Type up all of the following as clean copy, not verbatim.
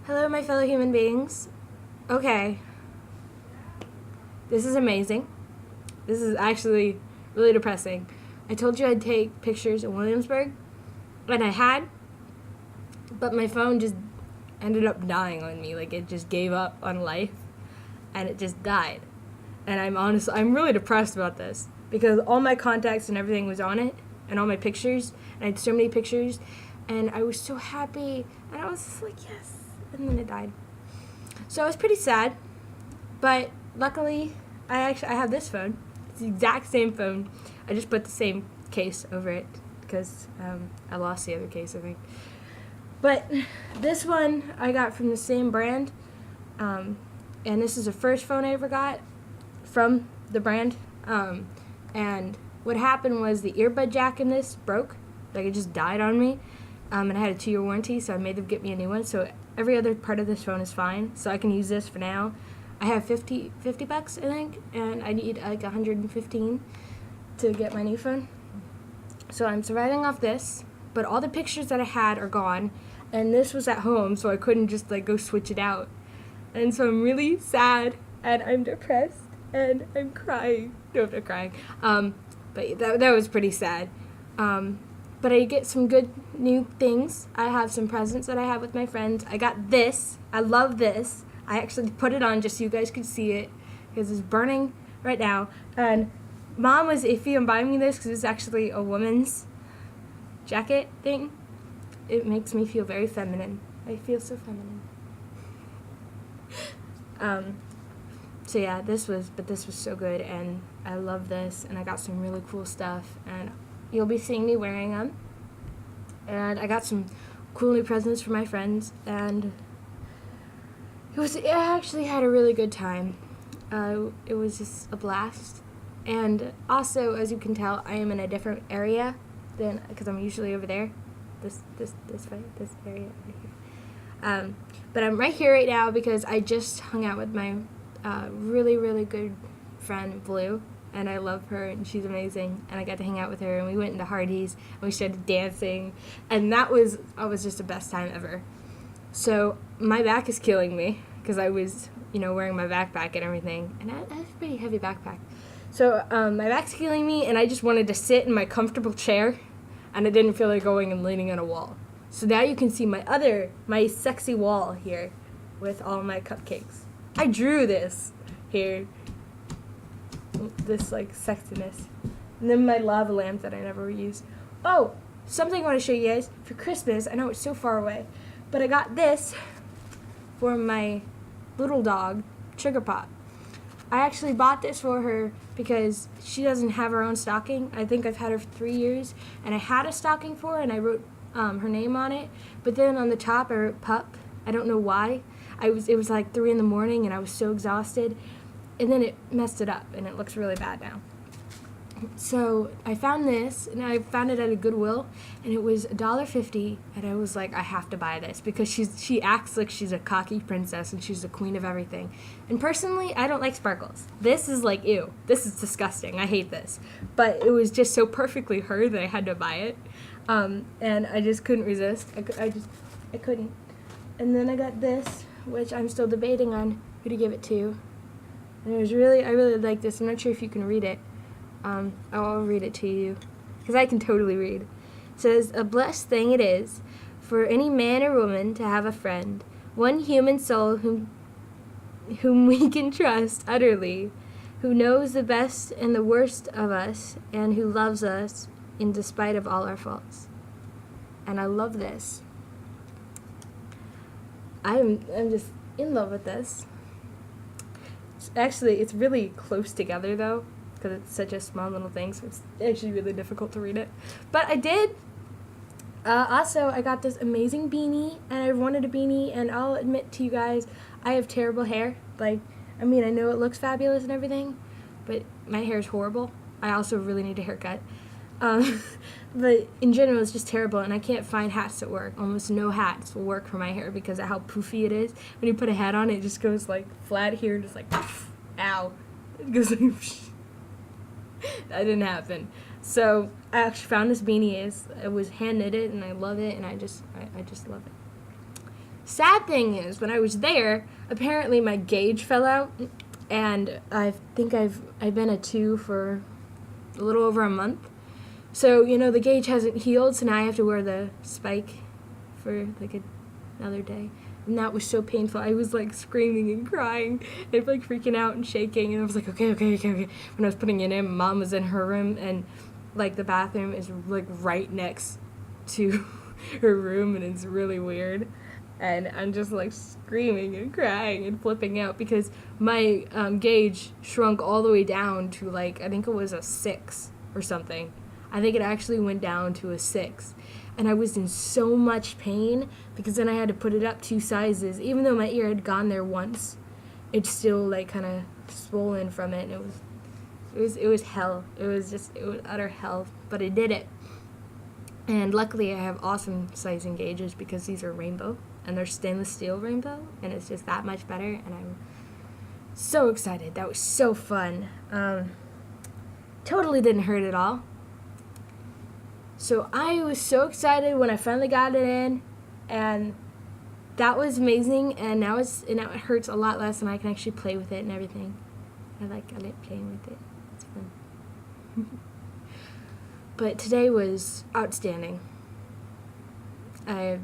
Hello, my fellow human beings. Okay, this is amazing. This is actually really depressing. I told you I'd take pictures in Williamsburg, and I had, but my phone just ended up dying on me. Like, it just gave up on life, and it just died. And I'm really depressed about this, because all my contacts and everything was on it, and all my pictures, and I had so many pictures, and I was so happy, and I was just like, yes, and then it died. So I was pretty sad, but luckily, I have this phone. It's the exact same phone. I just put the same case over it, because I lost the other case, I think. But this one I got from the same brand, and this is the first phone I ever got from the brand. And what happened was the earbud jack in this broke. Like, it just died on me. And I had a 2-year warranty, so I made them get me a new one. So every other part of this phone is fine. So I can use this for now. I have $50, I think, and I need like 115 to get my new phone. So I'm surviving off this, but all the pictures that I had are gone, and this was at home, so I couldn't just like go switch it out. And so I'm really sad, and I'm depressed, and I'm crying. No, I'm not crying. But that was pretty sad. But I get some good new things. I have some presents that I have with my friends. I got this. I love this. I actually put it on just so you guys could see it, because it's burning right now. And Mom was iffy on buying me this because it's actually a woman's jacket thing. It makes me feel very feminine. I feel so feminine. So yeah, this was so good, and I love this, and I got some really cool stuff, and you'll be seeing me wearing them. And I got some cool new presents for my friends, and I actually had a really good time. It was just a blast. And also, as you can tell, I am in a different area because I'm usually over there. This area right here. But I'm right here right now because I just hung out with my really, really good friend, Blue. And I love her, and she's amazing. And I got to hang out with her, and we went into Hardee's, and we started dancing. And that was just the best time ever. So my back is killing me because I was, wearing my backpack and everything. And I have a pretty heavy backpack. So my back's killing me, and I just wanted to sit in my comfortable chair, and I didn't feel like going and leaning on a wall. So now you can see my sexy wall here with all my cupcakes. I drew this here. This like sexiness. And then my lava lamp that I never use. Oh, something I want to show you guys for Christmas. I know it's so far away, but I got this for my little dog, Sugar Pop. I actually bought this for her because she doesn't have her own stocking. I think I've had her for 3 years, and I had a stocking for her, and I wrote her name on it, but then on the top I wrote Pup. I don't know why. It was like 3 in the morning, and I was so exhausted, and then it messed it up, and it looks really bad now. So I found this, and I found it at a Goodwill, and it was $1.50, and I was like, I have to buy this because she acts like she's a cocky princess and she's the queen of everything. And personally, I don't like sparkles. This is like, ew. This is disgusting. I hate this. But it was just so perfectly her that I had to buy it, and I just couldn't resist. I couldn't. And then I got this, which I'm still debating on who to give it to. And I really like this. I'm not sure if you can read it. I'll read it to you, because I can totally read. It says, "A blessed thing it is for any man or woman to have a friend, one human soul whom we can trust utterly, who knows the best and the worst of us, and who loves us in despite of all our faults." And I love this. I'm just in love with this. It's really close together, though, because it's such a small little thing, so it's actually really difficult to read it. But I did. Also, I got this amazing beanie, and I wanted a beanie, and I'll admit to you guys, I have terrible hair. I know it looks fabulous and everything, but my hair is horrible. I also really need a haircut. But in general, it's just terrible, and I can't find hats that work. Almost no hats will work for my hair because of how poofy it is. When you put a hat on, it just goes like flat here, just like, ow. It goes like, that didn't happen. So I actually found this beanie. It was hand knitted, and I love it, and I just love it. Sad thing is, when I was there, apparently my gauge fell out, and I think I've been a 2 for a little over a month. So, the gauge hasn't healed, so now I have to wear the spike for like another day. And that was so painful. I was like screaming and crying and like freaking out and shaking. And I was like, okay. When I was putting it in, Mom was in her room, and like the bathroom is like right next to her room, and it's really weird. And I'm just like screaming and crying and flipping out because my gauge shrunk all the way down to like, I think it was a 6 or something. I think it actually went down to a 6. And I was in so much pain because then I had to put it up 2 sizes. Even though my ear had gone there once, it's still like kind of swollen from it. And it was hell. It was utter hell. But I did it. And luckily I have awesome sizing gauges because these are rainbow. And they're stainless steel rainbow. And it's just that much better. And I'm so excited. That was so fun. Totally didn't hurt at all. So I was so excited when I finally got it in, and that was amazing. And now it hurts a lot less, and I can actually play with it and everything. I like playing with it. It's fun. But today was outstanding. It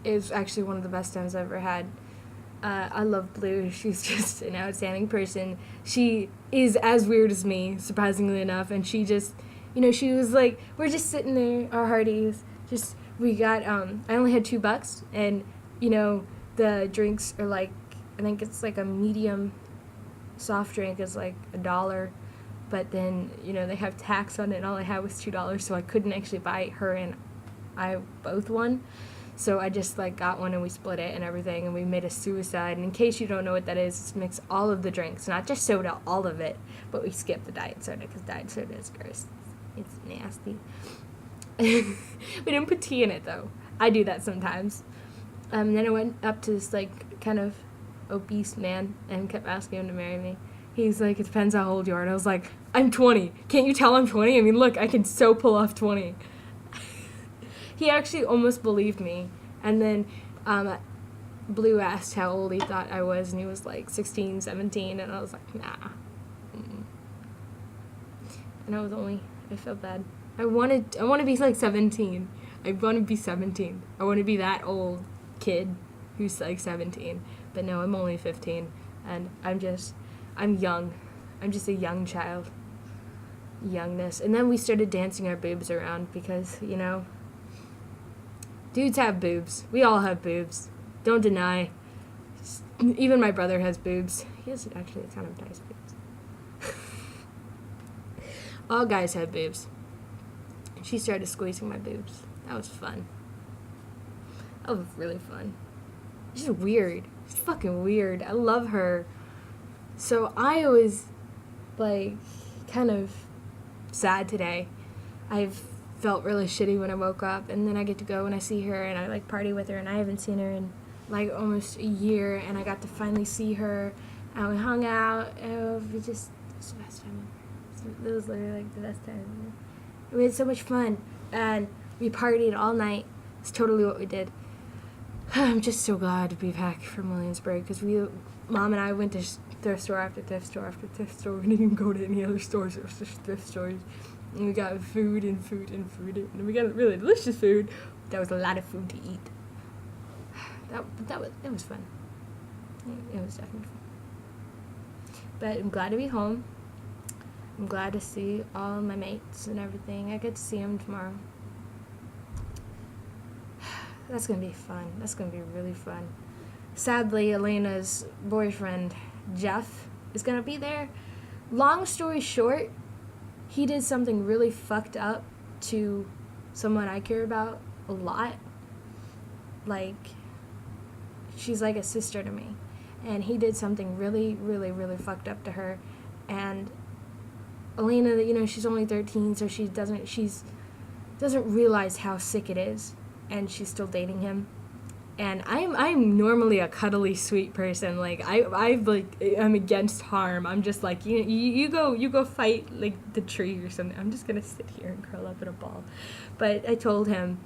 was actually one of the best times I've ever had. I love Blue. She's just an outstanding person. She is as weird as me, surprisingly enough, and she just... she was like, we're just sitting there, our hearties, we got, I only had $2, and, the drinks are like, I think it's like a medium soft drink is like $1, but then, they have tax on it, and all I had was $2, so I couldn't actually buy her and I both one. So I just like got one and we split it and everything, and we made a suicide. And in case you don't know what that is, it's mix all of the drinks, not just soda, all of it, but we skipped the diet soda because diet soda is gross. It's nasty. We didn't put tea in it, though. I do that sometimes. Then I went up to this, like, kind of obese man and kept asking him to marry me. He's like, it depends how old you are. And I was like, I'm 20. Can't you tell I'm 20? I mean, look, I can so pull off 20. He actually almost believed me. And then Blue asked how old he thought I was, and he was like 16, 17. And I was like, nah. And I felt bad. I want to be like 17. I want to be 17. I want to be that old kid who's like 17. But no, I'm only 15. And I'm young. I'm just a young child. Youngness. And then we started dancing our boobs around because, dudes have boobs. We all have boobs. Don't deny. Even my brother has boobs. He has actually kind of nice boobs. All guys have boobs. She started squeezing my boobs. That was fun. That was really fun. She's weird. She's fucking weird. I love her. So I was, like, kind of sad today. I've felt really shitty when I woke up, and then I get to go and I see her, and I, like, party with her, and I haven't seen her in, like, almost a year, and I got to finally see her, and we hung out, and it was the best time ever. It was literally like the best time. We had so much fun, and we partied all night. It's totally what we did. I'm just so glad to be back from Williamsburg because Mom and I went to thrift store after thrift store after thrift store. We didn't even go to any other stores. It was just thrift stores. And we got food and food and food, and we got really delicious food. That was a lot of food to eat. It was fun. It was definitely fun. But I'm glad to be home. I'm glad to see all my mates and everything. I get to see them tomorrow. That's going to be fun. That's going to be really fun. Sadly, Elena's boyfriend, Jeff, is going to be there. Long story short, he did something really fucked up to someone I care about a lot. Like, she's like a sister to me. And he did something really, really, really fucked up to her. And Elena, she's only 13, so she doesn't realize how sick it is, and she's still dating him. And I'm normally a cuddly, sweet person. Like I'm against harm. I'm just like you go fight like the tree or something. I'm just gonna sit here and curl up in a ball. But I told him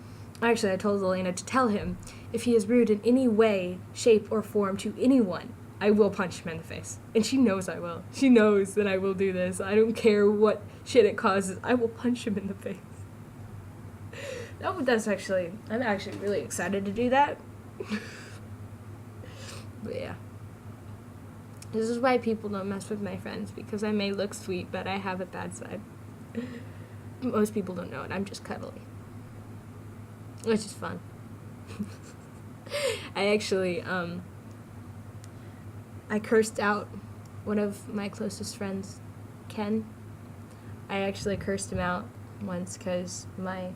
Actually, I told Elena to tell him if he is rude in any way, shape, or form to anyone, I will punch him in the face. And she knows I will. She knows that I will do this. I don't care what shit it causes. I will punch him in the face. I'm actually really excited to do that. But yeah. This is why people don't mess with my friends, because I may look sweet, but I have a bad side. Most people don't know it. I'm just cuddly. Which is fun. I actually, I cursed out one of my closest friends, Ken. I actually cursed him out once because my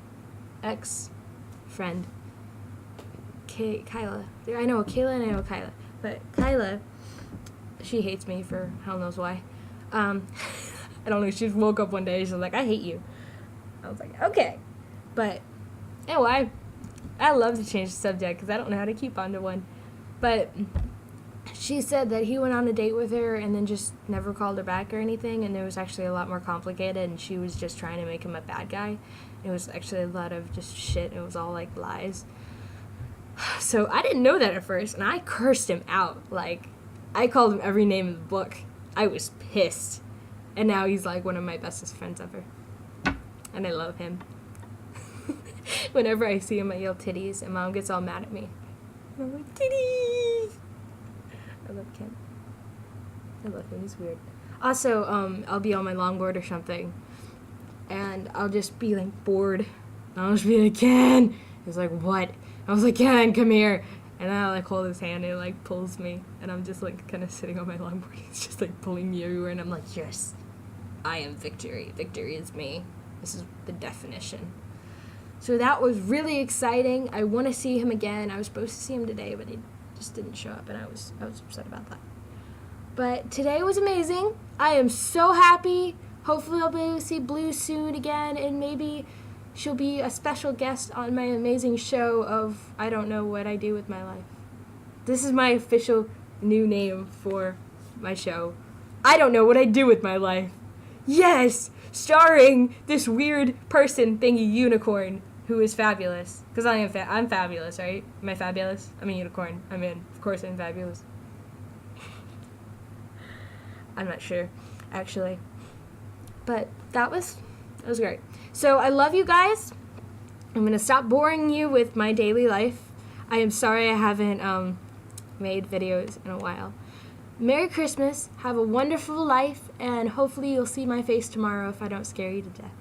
ex-friend, Kyla, I know Kayla and I know Kyla, but Kyla, she hates me for hell knows why. I don't know, she just woke up one day, she's like, I hate you. I was like, okay. But, anyway, I love to change the subject because I don't know how to keep on to one. But she said that he went on a date with her and then just never called her back or anything, and it was actually a lot more complicated, and she was just trying to make him a bad guy. It was actually a lot of just shit. It was all, like, lies. So I didn't know that at first, and I cursed him out. Like, I called him every name in the book. I was pissed. And now he's, like, one of my bestest friends ever. And I love him. Whenever I see him, I yell titties, and Mom gets all mad at me. And I'm like, titties! I love Ken. I love him. He's weird. Also, I'll be on my longboard or something, and I'll just be, like, bored. And I'll just be like, Ken! He's like, what? I was like, Ken, come here. And then I, like, hold his hand, and it, like, pulls me. And I'm just, like, kind of sitting on my longboard. He's just, like, pulling me everywhere. And I'm like, yes, I am victory. Victory is me. This is the definition. So that was really exciting. I want to see him again. I was supposed to see him today, but he just didn't show up, and I was upset about that. But today was amazing. I am so happy. Hopefully I'll be able to see Blue soon again, and maybe she'll be a special guest on my amazing show of I don't know what I do with my life. This is my official new name for my show. I don't know what I do with my life. Yes! Starring this weird person thingy unicorn who is fabulous. Because I'm fabulous, right? Am I fabulous? I'm a unicorn. Of course I'm fabulous. I'm not sure, actually. But that was great. So I love you guys. I'm going to stop boring you with my daily life. I am sorry I haven't made videos in a while. Merry Christmas, have a wonderful life, and hopefully you'll see my face tomorrow if I don't scare you to death.